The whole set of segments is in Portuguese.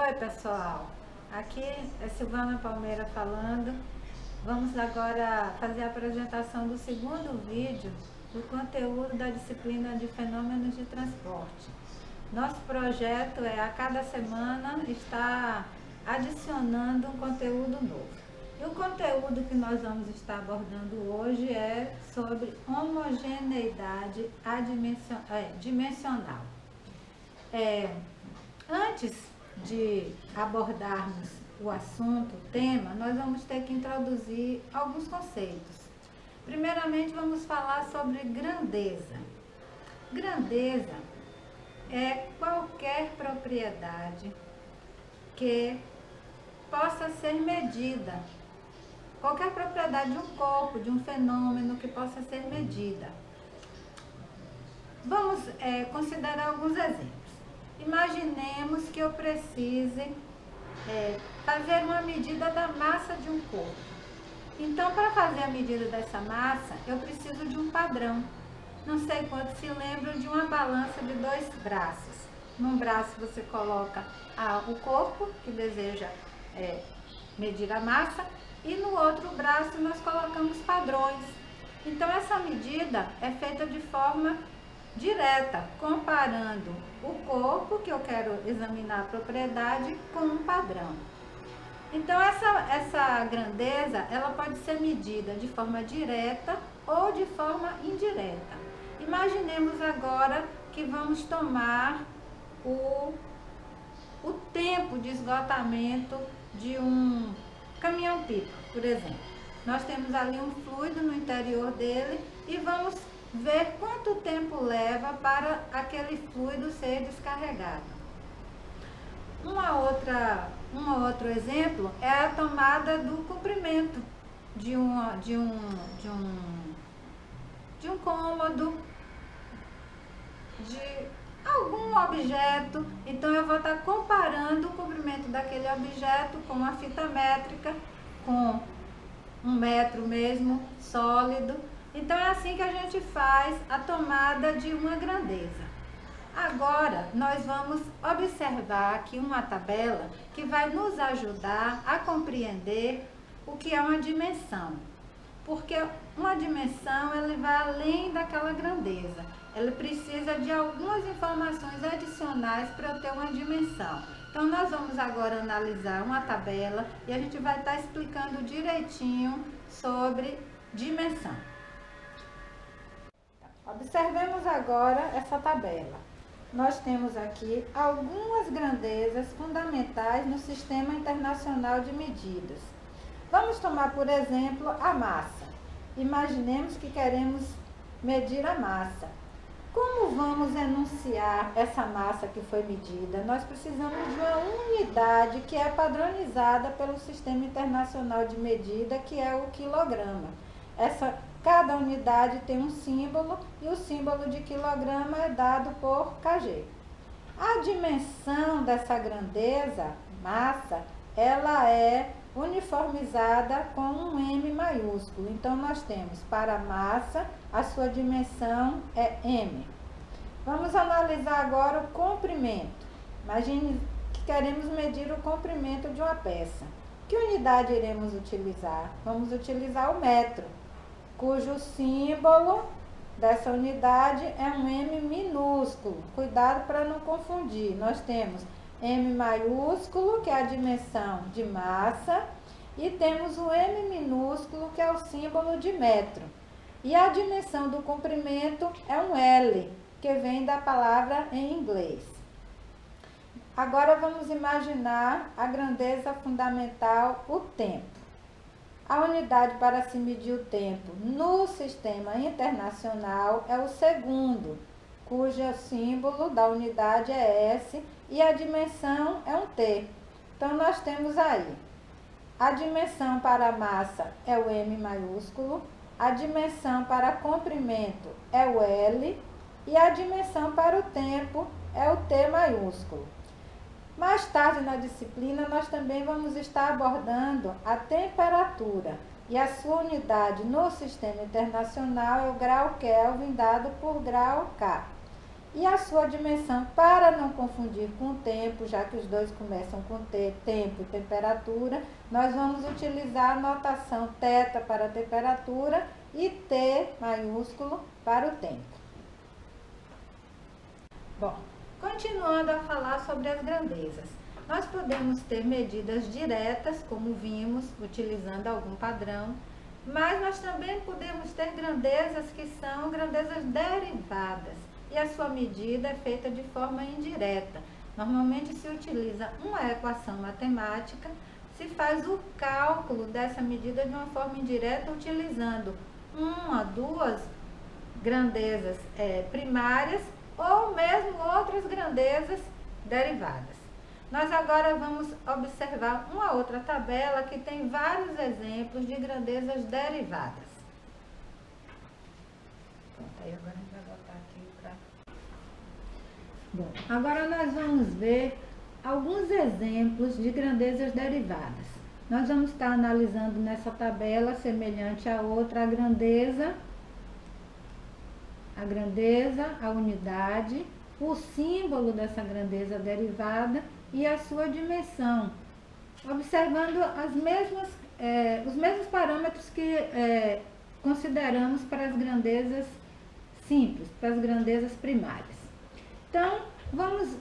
Oi pessoal, aqui é Silvana Palmeira falando. Vamos agora fazer a apresentação do segundo vídeo do conteúdo da disciplina de fenômenos de transporte. Nosso projeto é a cada semana estar adicionando um conteúdo novo. E o conteúdo que nós vamos estar abordando hoje é sobre homogeneidade dimensional. Antes de abordarmos o assunto, o tema, nós vamos ter que introduzir alguns conceitos. Primeiramente, vamos falar sobre grandeza. Grandeza é qualquer propriedade que possa ser medida. Qualquer propriedade de um corpo, de um fenômeno que possa ser medida. Vamos considerar alguns exemplos. Imaginemos que eu precise fazer uma medida da massa de um corpo. Então, para fazer a medida dessa massa, eu preciso de um padrão. Não sei quantos se lembram de uma balança de 2 braços. Num braço você coloca o corpo, que deseja medir a massa, e no outro braço nós colocamos padrões. Então, essa medida é feita de forma direta, comparando o corpo que eu quero examinar a propriedade com um padrão. Então essa grandeza, ela pode ser medida de forma direta ou de forma indireta. Imaginemos agora que vamos tomar o tempo de esgotamento de um caminhão-pipa, por exemplo. Nós temos ali um fluido no interior dele e vamos ver quanto tempo leva para aquele fluido ser descarregado. Um outro exemplo é a tomada do comprimento de um cômodo, de algum objeto. Então eu vou estar comparando o comprimento daquele objeto com a fita métrica, com 1 metro mesmo, sólido. Então é assim que a gente faz a tomada de uma grandeza. Agora nós vamos observar aqui uma tabela que vai nos ajudar a compreender o que é uma dimensão. Porque uma dimensão, ela vai além daquela grandeza. Ela precisa de algumas informações adicionais para eu ter uma dimensão. Então nós vamos agora analisar uma tabela e a gente vai estar explicando direitinho sobre dimensão. Observemos agora essa tabela. Nós temos aqui algumas grandezas fundamentais no Sistema Internacional de Medidas. Vamos tomar, por exemplo, a massa. Imaginemos que queremos medir a massa. Como vamos enunciar essa massa que foi medida? Nós precisamos de uma unidade que é padronizada pelo Sistema Internacional de Medida, que é o quilograma. Cada unidade tem um símbolo e o símbolo de quilograma é dado por kg. A dimensão dessa grandeza, massa, ela é uniformizada com um M maiúsculo. Então, nós temos para a massa, a sua dimensão é M. Vamos analisar agora o comprimento. Imagine que queremos medir o comprimento de uma peça. Que unidade iremos utilizar? Vamos utilizar o metro, cujo símbolo dessa unidade é um M minúsculo. Cuidado para não confundir. Nós temos M maiúsculo, que é a dimensão de massa, e temos o M minúsculo, que é o símbolo de metro. E a dimensão do comprimento é um L, que vem da palavra em inglês. Agora vamos imaginar a grandeza fundamental, o tempo. A unidade para se medir o tempo no sistema internacional é o segundo, cujo símbolo da unidade é S e a dimensão é um T. Então, nós temos aí, a dimensão para a massa é o M maiúsculo, a dimensão para comprimento é o L e a dimensão para o tempo é o T maiúsculo. Mais tarde na disciplina, nós também vamos estar abordando a temperatura e a sua unidade no sistema internacional é o grau Kelvin dado por grau K. E a sua dimensão, para não confundir com o tempo, já que os dois começam com T, tempo e temperatura, nós vamos utilizar a notação θ para a temperatura e T maiúsculo para o tempo. Bom, continuando a falar sobre as grandezas. Nós podemos ter medidas diretas, como vimos, utilizando algum padrão, mas nós também podemos ter grandezas que são grandezas derivadas, e a sua medida é feita de forma indireta. Normalmente se utiliza uma equação matemática, se faz o cálculo dessa medida de uma forma indireta, utilizando uma, duas grandezas primárias, ou mesmo outras grandezas derivadas. Nós agora vamos observar uma outra tabela que tem vários exemplos de grandezas derivadas. Pronto, aí agora a gente vai botar aqui para... Bom, agora nós vamos ver alguns exemplos de grandezas derivadas. Nós vamos estar analisando nessa tabela, semelhante a outra, a grandeza, a unidade, o símbolo dessa grandeza derivada e a sua dimensão, observando os mesmos parâmetros que consideramos para as grandezas simples, para as grandezas primárias. Então, vamos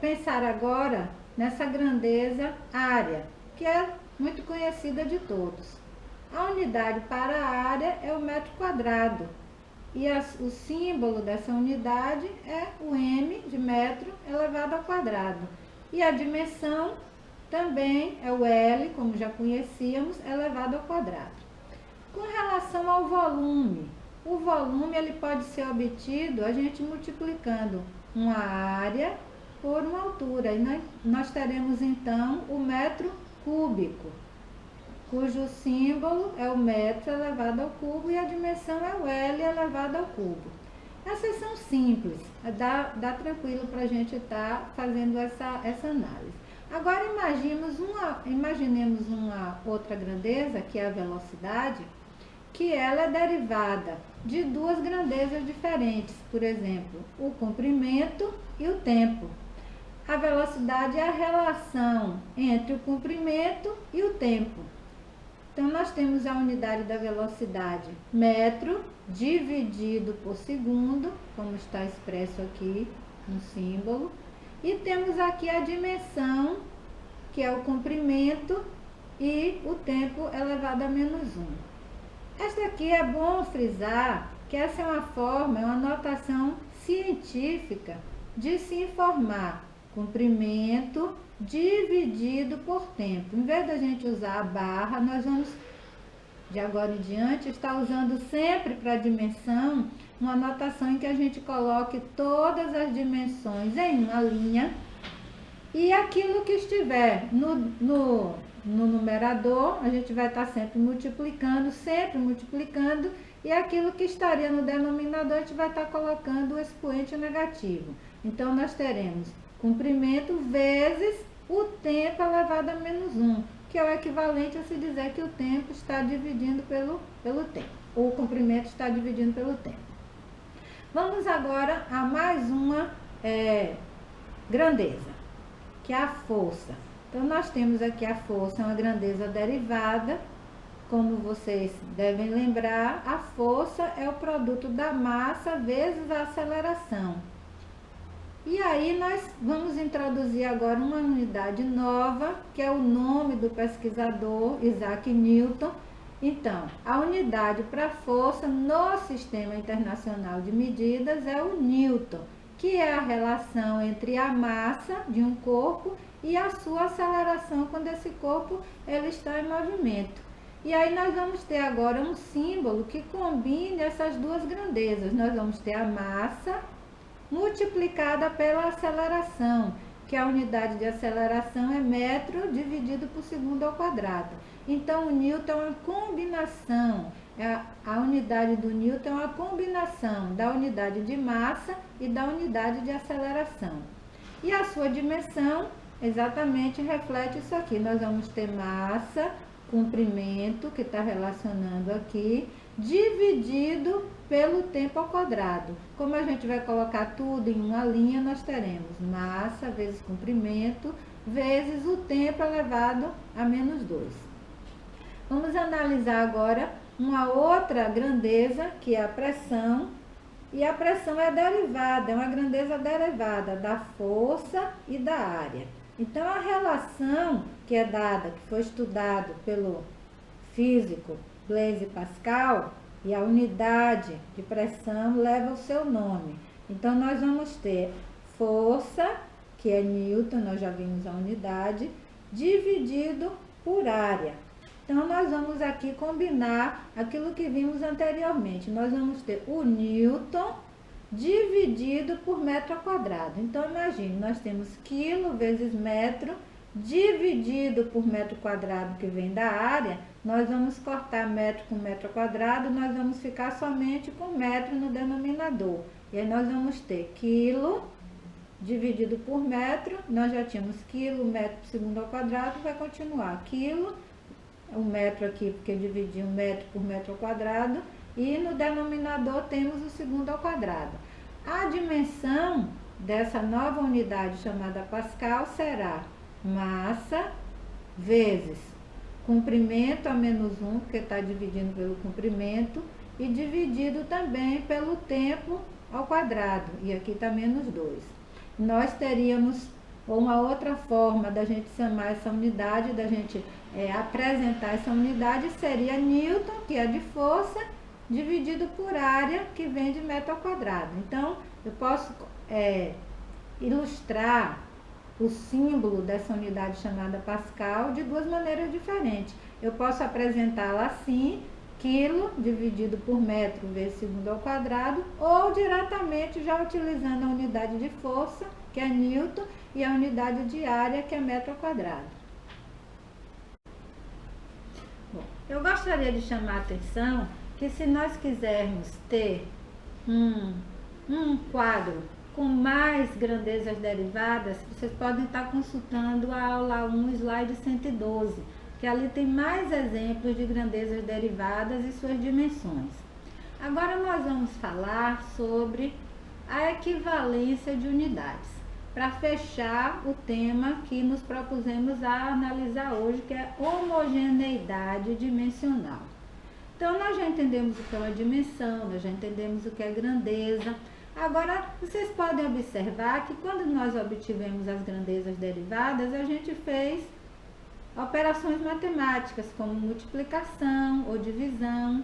pensar agora nessa grandeza área, que é muito conhecida de todos. A unidade para a área é o metro quadrado. E o símbolo dessa unidade é o m de metro elevado ao quadrado. E a dimensão também é o L, como já conhecíamos, elevado ao quadrado. Com relação ao volume, o volume ele pode ser obtido a gente multiplicando uma área por uma altura. E nós teremos então o metro cúbico, cujo símbolo é o metro elevado ao cubo e a dimensão é o L elevado ao cubo. Essas são simples, dá tranquilo para a gente estar fazendo essa análise. Agora imaginemos uma outra grandeza, que é a velocidade, que ela é derivada de duas grandezas diferentes, por exemplo, o comprimento e o tempo. A velocidade é a relação entre o comprimento e o tempo. Então, nós temos a unidade da velocidade, metro dividido por segundo, como está expresso aqui no símbolo. E temos aqui a dimensão, que é o comprimento, e o tempo elevado a menos 1. Esta aqui é bom frisar que essa é uma notação científica de se informar comprimento dividido por tempo. Em vez da gente usar a barra, nós vamos, de agora em diante, estar usando sempre para a dimensão uma notação em que a gente coloque todas as dimensões em uma linha e aquilo que estiver no numerador, a gente vai estar sempre multiplicando, e aquilo que estaria no denominador, a gente vai estar colocando o expoente negativo. Então, nós teremos comprimento vezes o tempo elevado a menos 1, que é o equivalente a se dizer que o tempo está dividindo pelo tempo. O comprimento está dividindo pelo tempo. Vamos agora a mais uma grandeza, que é a força. Então, nós temos aqui a força, uma grandeza derivada. Como vocês devem lembrar, a força é o produto da massa vezes a aceleração. E aí nós vamos introduzir agora uma unidade nova, que é o nome do pesquisador Isaac Newton. Então, a unidade para força no Sistema Internacional de Medidas é o Newton, que é a relação entre a massa de um corpo e a sua aceleração quando esse corpo ele está em movimento. E aí nós vamos ter agora um símbolo que combine essas duas grandezas. Nós vamos ter a massa multiplicada pela aceleração, que a unidade de aceleração é metro dividido por segundo ao quadrado. Então, o Newton é uma combinação, a unidade do Newton é uma combinação da unidade de massa e da unidade de aceleração. E a sua dimensão exatamente reflete isso aqui. Nós vamos ter massa, comprimento, que está relacionando aqui, dividido pelo tempo ao quadrado. Como a gente vai colocar tudo em uma linha, nós teremos massa vezes comprimento vezes o tempo elevado a menos 2. Vamos analisar agora uma outra grandeza, que é a pressão. E a pressão é derivada, é uma grandeza derivada da força e da área. Então, a relação que é dada, que foi estudado pelo físico Blaise Pascal, e a unidade de pressão leva o seu nome. Então, nós vamos ter força, que é Newton, nós já vimos a unidade, dividido por área. Então, nós vamos aqui combinar aquilo que vimos anteriormente. Nós vamos ter o Newton dividido por metro quadrado. Então, imagine, nós temos quilo vezes metro dividido por metro quadrado, que vem da área. Nós vamos cortar metro com metro quadrado, nós vamos ficar somente com metro no denominador. E aí nós vamos ter quilo dividido por metro, nós já tínhamos quilo, metro por segundo ao quadrado, vai continuar quilo, o metro aqui, porque dividi um metro por metro ao quadrado, e no denominador temos o segundo ao quadrado. A dimensão dessa nova unidade chamada Pascal será massa vezes comprimento a menos 1, porque está dividindo pelo comprimento, e dividido também pelo tempo ao quadrado, e aqui está menos 2. Nós teríamos uma outra forma da gente chamar essa unidade, da gente apresentar essa unidade, seria Newton, que é de força, dividido por área, que vem de metro ao quadrado. Então, eu posso ilustrar o símbolo dessa unidade chamada Pascal de duas maneiras diferentes. Eu posso apresentá-la assim, quilo dividido por metro vezes segundo ao quadrado, ou diretamente já utilizando a unidade de força, que é Newton, e a unidade de área, que é metro ao quadrado. Bom, eu gostaria de chamar a atenção que se nós quisermos ter um quadro com mais grandezas derivadas, vocês podem estar consultando a aula 1, slide 112, que ali tem mais exemplos de grandezas derivadas e suas dimensões. Agora nós vamos falar sobre a equivalência de unidades, para fechar o tema que nos propusemos a analisar hoje, que é homogeneidade dimensional. Então, nós já entendemos o que é uma dimensão, nós já entendemos o que é grandeza. Agora, vocês podem observar que quando nós obtivemos as grandezas derivadas, a gente fez operações matemáticas, como multiplicação ou divisão,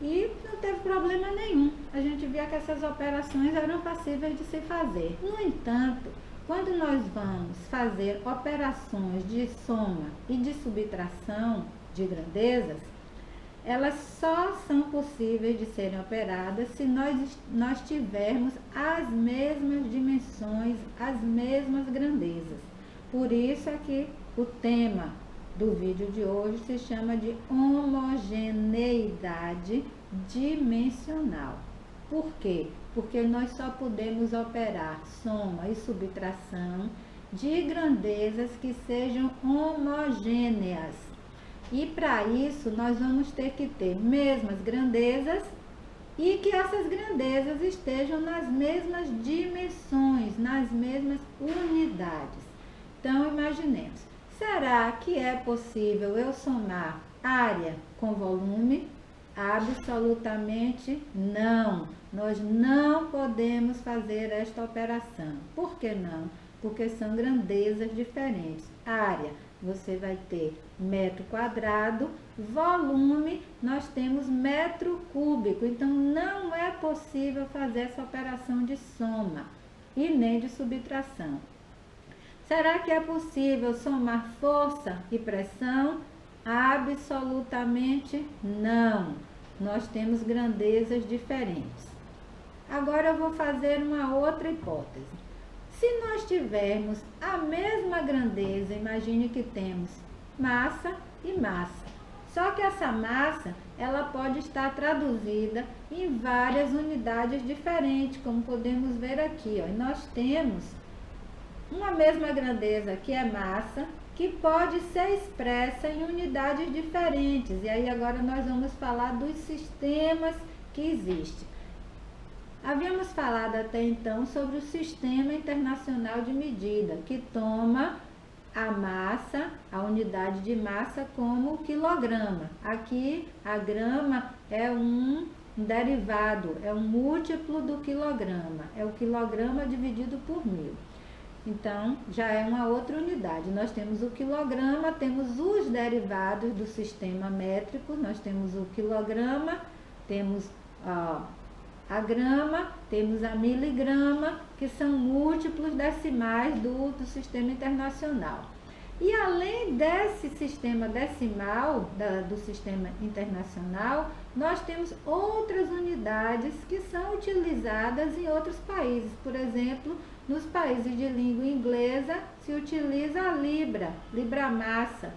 e não teve problema nenhum. A gente via que essas operações eram passíveis de se fazer. No entanto, quando nós vamos fazer operações de soma e de subtração de grandezas, elas só são possíveis de serem operadas se nós tivermos as mesmas dimensões, as mesmas grandezas. Por isso é que o tema do vídeo de hoje se chama de homogeneidade dimensional. Por quê? Porque nós só podemos operar soma e subtração de grandezas que sejam homogêneas. E para isso nós vamos ter que ter mesmas grandezas e que essas grandezas estejam nas mesmas dimensões, nas mesmas unidades. Então, imaginemos, será que é possível eu somar área com volume? Absolutamente não. Nós não podemos fazer esta operação. Por que não? Porque são grandezas diferentes. Área, você vai ter metro quadrado, volume, nós temos metro cúbico. Então, não é possível fazer essa operação de soma e nem de subtração. Será que é possível somar força e pressão? Absolutamente não. Nós temos grandezas diferentes. Agora eu vou fazer uma outra hipótese. Se nós tivermos a mesma grandeza, imagine que temos massa e massa. Só que essa massa, ela pode estar traduzida em várias unidades diferentes, como podemos ver aqui, ó. E nós temos uma mesma grandeza que é massa, que pode ser expressa em unidades diferentes. E aí agora nós vamos falar dos sistemas que existem. Havíamos falado até então sobre o Sistema Internacional de Medida, que toma a massa, a unidade de massa como quilograma. Aqui a grama é um derivado, é um múltiplo do quilograma, é o quilograma dividido por 1000. Então, já é uma outra unidade. Nós temos o quilograma, temos os derivados do sistema métrico, nós temos o quilograma, temos a grama, temos a miligrama, que são múltiplos decimais do sistema internacional. E além desse sistema decimal, do sistema internacional, nós temos outras unidades que são utilizadas em outros países. Por exemplo, nos países de língua inglesa se utiliza a libra, libra-massa.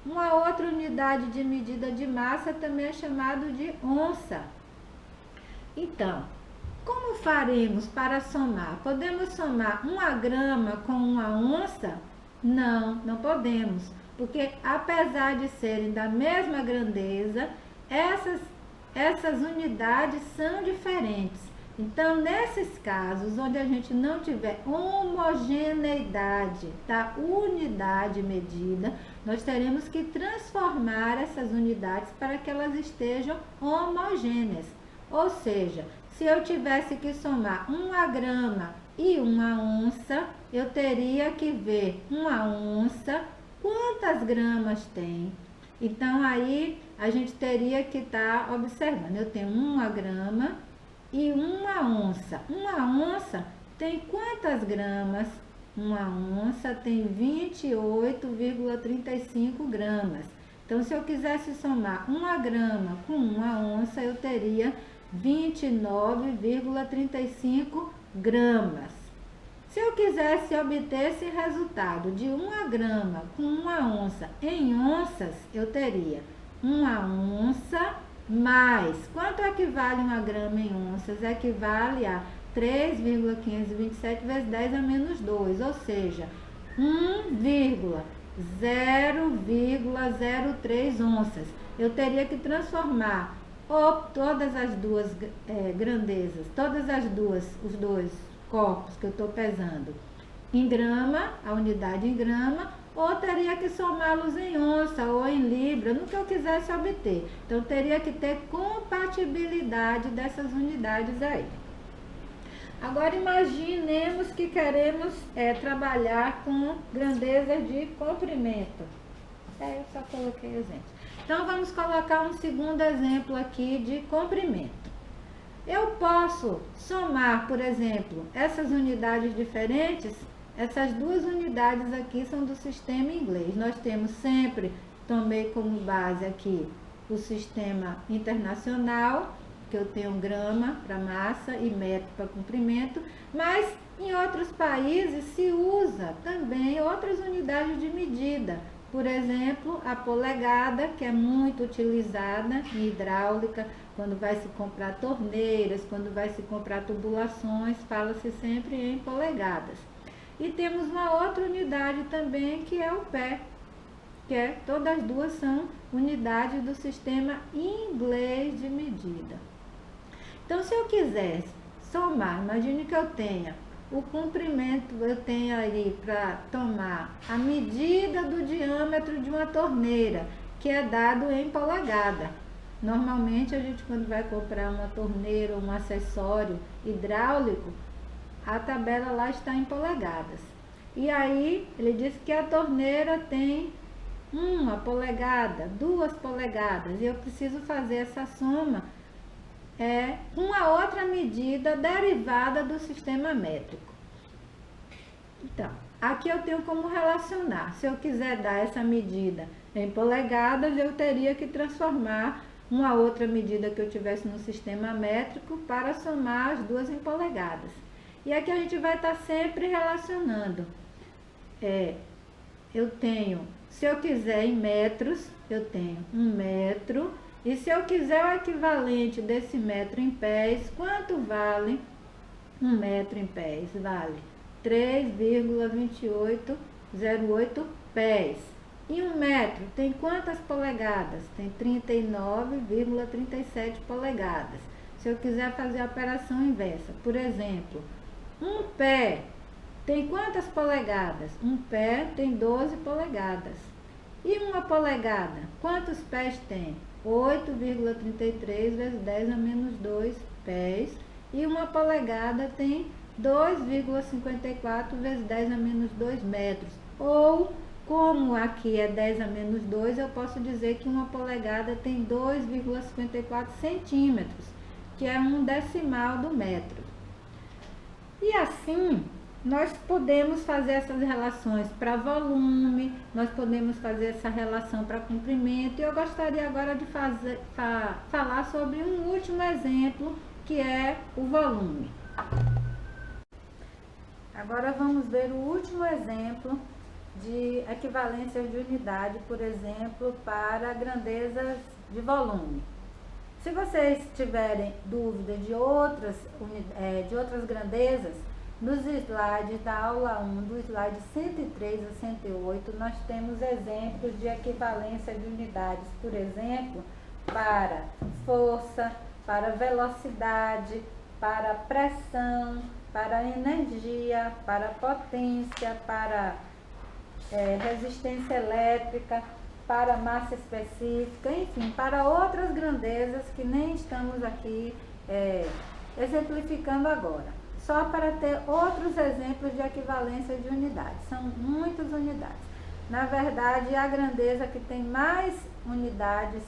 Uma outra unidade de medida de massa também é chamado de onça. Então, como faremos para somar? Podemos somar uma grama com uma onça? Não, não podemos, porque apesar de serem da mesma grandeza, essas unidades são diferentes. Então, nesses casos, onde a gente não tiver homogeneidade da unidade medida, nós teremos que transformar essas unidades para que elas estejam homogêneas. Ou seja, se eu tivesse que somar uma grama e uma onça, eu teria que ver uma onça, quantas gramas tem. Então, aí a gente teria que estar observando. Eu tenho uma grama e uma onça. Uma onça tem quantas gramas? Uma onça tem 28,35 gramas. Então, se eu quisesse somar uma grama com uma onça, eu teria 29,35 gramas. Se eu quisesse obter esse resultado de uma grama com uma onça em onças, eu teria uma onça mais. Quanto equivale uma grama em onças? Equivale a 3,527 vezes 10 a menos 2, ou seja, 0,03 onças. Eu teria que transformar todas as duas grandezas, os dois corpos que eu estou pesando em grama, a unidade em grama, ou teria que somá-los em onça ou em libra, no que eu quisesse obter. Então, teria que ter compatibilidade dessas unidades aí. Agora, imaginemos que queremos trabalhar com grandezas de comprimento. Eu só coloquei exemplo. Então, vamos colocar um segundo exemplo aqui de comprimento. Eu posso somar, por exemplo, essas unidades diferentes. Essas duas unidades aqui são do sistema inglês. Nós temos sempre, tomei como base aqui o sistema internacional, que eu tenho grama para massa e metro para comprimento, mas em outros países se usa também outras unidades de medida. Por exemplo, a polegada, que é muito utilizada em hidráulica, quando vai se comprar torneiras, quando vai se comprar tubulações, fala-se sempre em polegadas. E temos uma outra unidade também, que é o pé, todas as duas são unidades do sistema inglês de medida. Então, se eu quisesse somar, imagine que eu tenha o comprimento, eu tenho aí para tomar a medida do diâmetro de uma torneira, que é dado em polegada. Normalmente, a gente, quando vai comprar uma torneira ou um acessório hidráulico, a tabela lá está em polegadas. E aí, ele diz que a torneira tem 1 polegada, 2 polegadas, e eu preciso fazer essa soma uma outra medida derivada do sistema métrico. Então, aqui eu tenho como relacionar. Se eu quiser dar essa medida em polegadas, eu teria que transformar uma outra medida que eu tivesse no sistema métrico para somar as duas em polegadas. E aqui a gente vai estar sempre relacionando. Eu tenho, se eu quiser em metros, eu tenho 1 metro. E se eu quiser o equivalente desse metro em pés, quanto vale 1 metro em pés? Vale 3,28 0,8 pés. E 1 metro tem quantas polegadas? Tem 39,37 polegadas. Se eu quiser fazer a operação inversa, por exemplo, um pé tem quantas polegadas? Um pé tem 12 polegadas. E uma polegada, quantos pés tem? 8,33 vezes 10 a menos 2 pés. E uma polegada tem 2,54 vezes 10 a menos 2 metros. Ou, como aqui é 10 a menos 2, eu posso dizer que uma polegada tem 2,54 centímetros, que é um decimal do metro. E assim, nós podemos fazer essas relações para volume, nós podemos fazer essa relação para comprimento. E eu gostaria agora de falar sobre um último exemplo, que é o volume. Agora vamos ver o último exemplo de equivalência de unidade, por exemplo, para grandezas de volume. Se vocês tiverem dúvida de outras grandezas, nos slides da aula 1, do slide 103 a 108, nós temos exemplos de equivalência de unidades, por exemplo, para força, para velocidade, para pressão, para energia, para potência, para resistência elétrica, para massa específica, enfim, para outras grandezas que nem estamos aqui exemplificando agora. Só para ter outros exemplos de equivalência de unidades. São muitas unidades. Na verdade, a grandeza que tem mais unidades,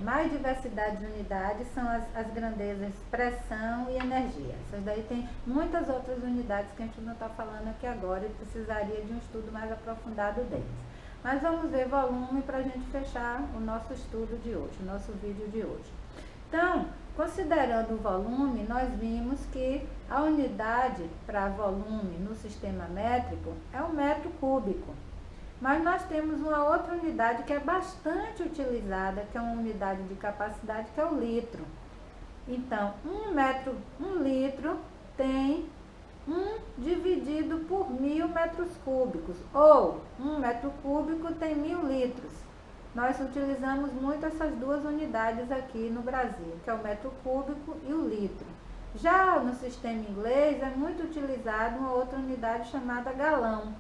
mais diversidade de unidades, são as grandezas pressão e energia. Essas daí tem muitas outras unidades que a gente não está falando aqui agora e precisaria de um estudo mais aprofundado deles. Mas vamos ver volume para a gente fechar o nosso estudo de hoje, o nosso vídeo de hoje. Então, considerando o volume, nós vimos que a unidade para volume no sistema métrico é o metro cúbico. Mas nós temos uma outra unidade que é bastante utilizada, que é uma unidade de capacidade, que é o litro. Então, um litro tem 1 dividido por 1000 metros cúbicos, ou 1 metro cúbico tem 1000 litros. Nós utilizamos muito essas duas unidades aqui no Brasil, que é o metro cúbico e o litro. Já no sistema inglês é muito utilizada uma outra unidade chamada galão,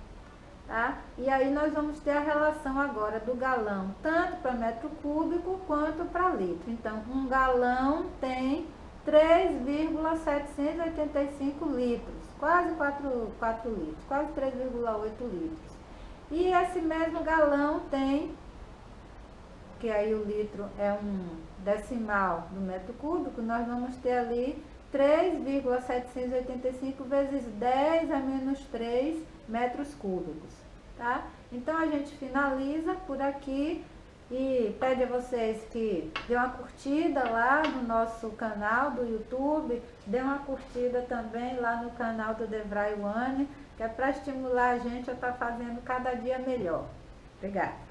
tá? E aí nós vamos ter a relação agora do galão, tanto para metro cúbico quanto para litro. Então, um galão tem 3,785 litros, quase 4 litros, quase 3,8 litros. E esse mesmo galão tem, que aí o litro é um decimal do metro cúbico, nós vamos ter ali 3,785 vezes 10 a menos 3 metros cúbicos, tá? Então a gente finaliza por aqui e pede a vocês que dê uma curtida lá no nosso canal do YouTube, dê uma curtida também lá no canal do Devray One, que é para estimular a gente a estar fazendo cada dia melhor. Obrigada.